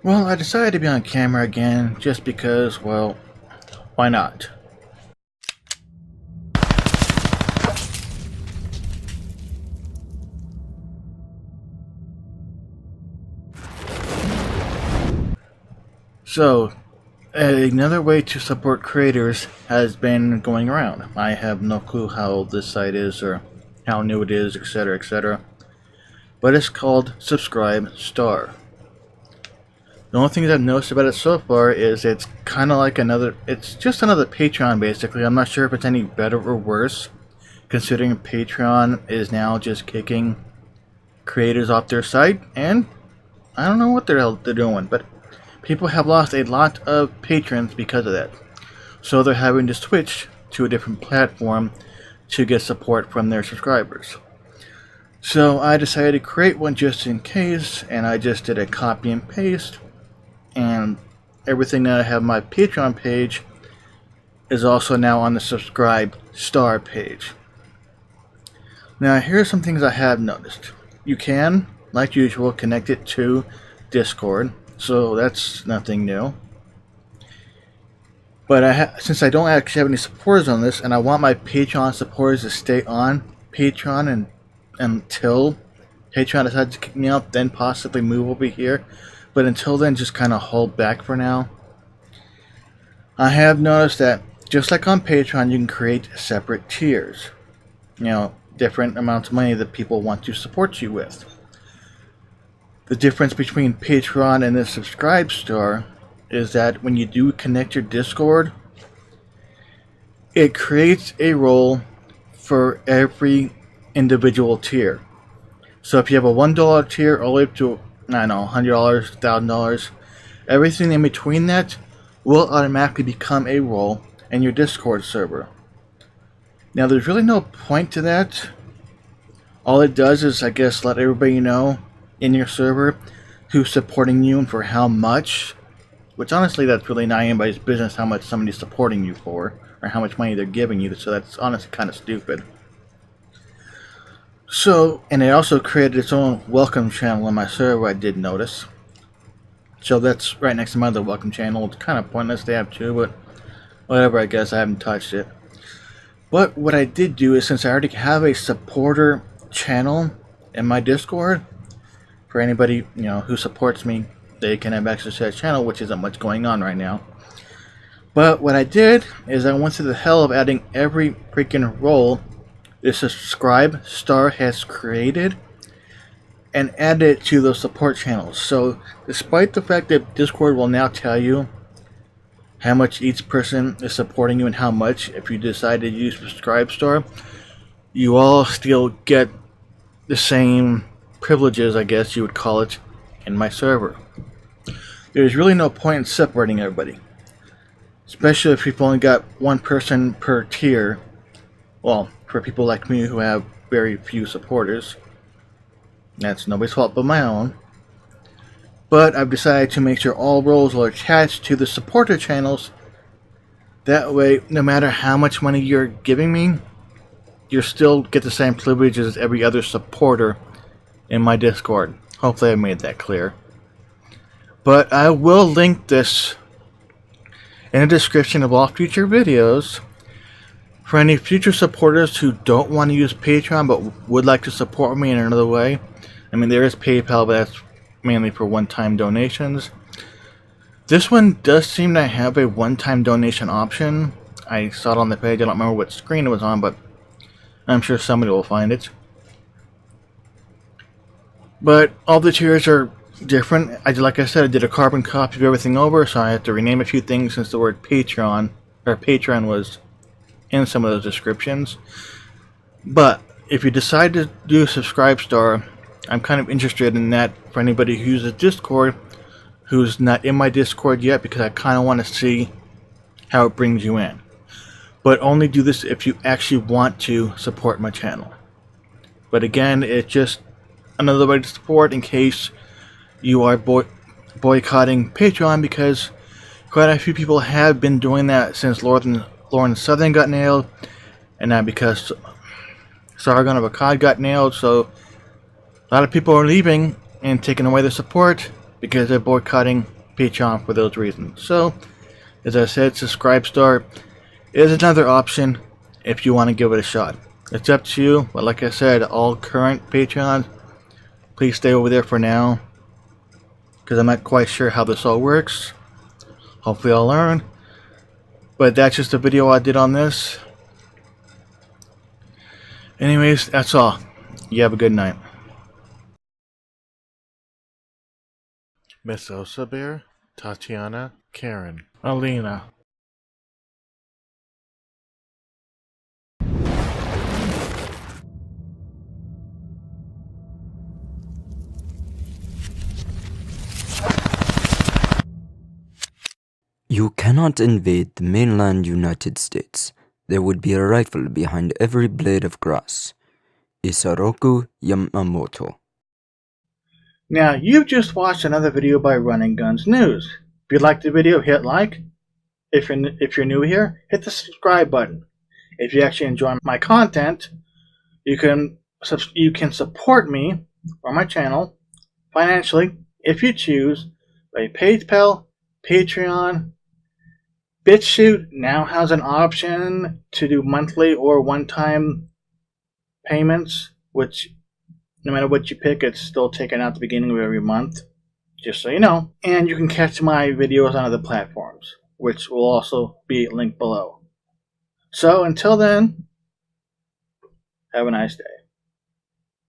Well, I decided to be on camera again just because, well, why not? So, another way to support creators has been going around. I have no clue how old this site is or how new it is, etc., etc. But it's called Subscribe Star. The only thing I've noticed about it so far is it's kind of like it's just another Patreon basically. I'm not sure if it's any better or worse, considering Patreon is now just kicking creators off their site, and I don't know what they're doing, but people have lost a lot of patrons because of that. So they're having to switch to a different platform to get support from their subscribers. So I decided to create one just in case, and I just did a copy and paste, and everything that I have on my Patreon page is also now on the Subscribe Star page. Now here are some things I have noticed. You can, like usual, connect it to Discord, so that's nothing new. But since I don't actually have any supporters on this, and I want my Patreon supporters to stay on Patreon until Patreon decides to kick me out, then possibly move over here. But until then, just kind of hold back for now. I have noticed that just like on Patreon, you can create separate tiers. You know, different amounts of money that people want to support you with. The difference between Patreon and the Subscribe Star is that when you do connect your Discord, it creates a role for every individual tier. So if you have a $1 tier all the way up to, I don't know, $100, $1,000, everything in between that will automatically become a role in your Discord server. Now there's really no point to that. All it does is, I guess, let everybody know in your server who's supporting you and for how much. Which honestly, that's really not anybody's business how much somebody's supporting you for, or how much money they're giving you, so that's honestly kind of stupid. So, and it also created its own welcome channel on my server, I did notice. So that's right next to my other welcome channel. It's kind of pointless to have two, but whatever, I guess. I haven't touched it. But what I did do is, since I already have a supporter channel in my Discord, for anybody, you know, who supports me, they can have access to that channel, which isn't much going on right now. But what I did is I went to the hell of adding every freaking role the Subscribe Star has created and added it to those support channels. So despite the fact that Discord will now tell you how much each person is supporting you and how much, if you decide to use Subscribe Star, you all still get the same privileges, I guess you would call it, in my server. There's really no point in separating everybody, especially if you've only got one person per tier. Well, for people like me who have very few supporters, that's nobody's fault but my own. But I've decided to make sure all roles are attached to the supporter channels. That way, no matter how much money you're giving me, you still get the same privileges as every other supporter in my Discord. Hopefully I made that clear. But I will link this in the description of all future videos for any future supporters who don't want to use Patreon but would like to support me in another way. I mean, there is PayPal, but that's mainly for one-time donations. This one does seem to have a one-time donation option. I saw it on the page. I don't remember what screen it was on, but I'm sure somebody will find it. But all the tiers are different. Like I said, I did a carbon copy of everything over, so I had to rename a few things since the word Patreon or Patreon was in some of those descriptions. But if you decide to do Subscribe Star, I'm kind of interested in that for anybody who uses Discord who's not in my Discord yet, because I kind of want to see how it brings you in. But only do this if you actually want to support my channel. But again, it's just another way to support in case you are boycotting Patreon, because quite a few people have been doing that since Lauren Southern got nailed, and now because Sargon of Akkad got nailed, so a lot of people are leaving and taking away their support because they're boycotting Patreon for those reasons. So, as I said, Subscribestar is another option if you want to give it a shot. It's up to you, but like I said, all current Patreons, please stay over there for now, because I'm not quite sure how this all works. Hopefully I'll learn. But that's just a video I did on this. Anyways, that's all. You have a good night. Miss Osa Bear, Tatiana, Karen, Alina. You cannot invade the mainland United States. There would be a rifle behind every blade of grass. Isoroku Yamamoto. Now, you've just watched another video by Running Guns News. If you liked the video, hit like. If you're new here, hit the subscribe button. If you actually enjoy my content, you can support me or my channel financially if you choose by PayPal, Patreon. BitChute now has an option to do monthly or one-time payments, which no matter what you pick, it's still taken out at the beginning of every month, just so you know. And you can catch my videos on other platforms, which will also be linked below. So until then, have a nice day.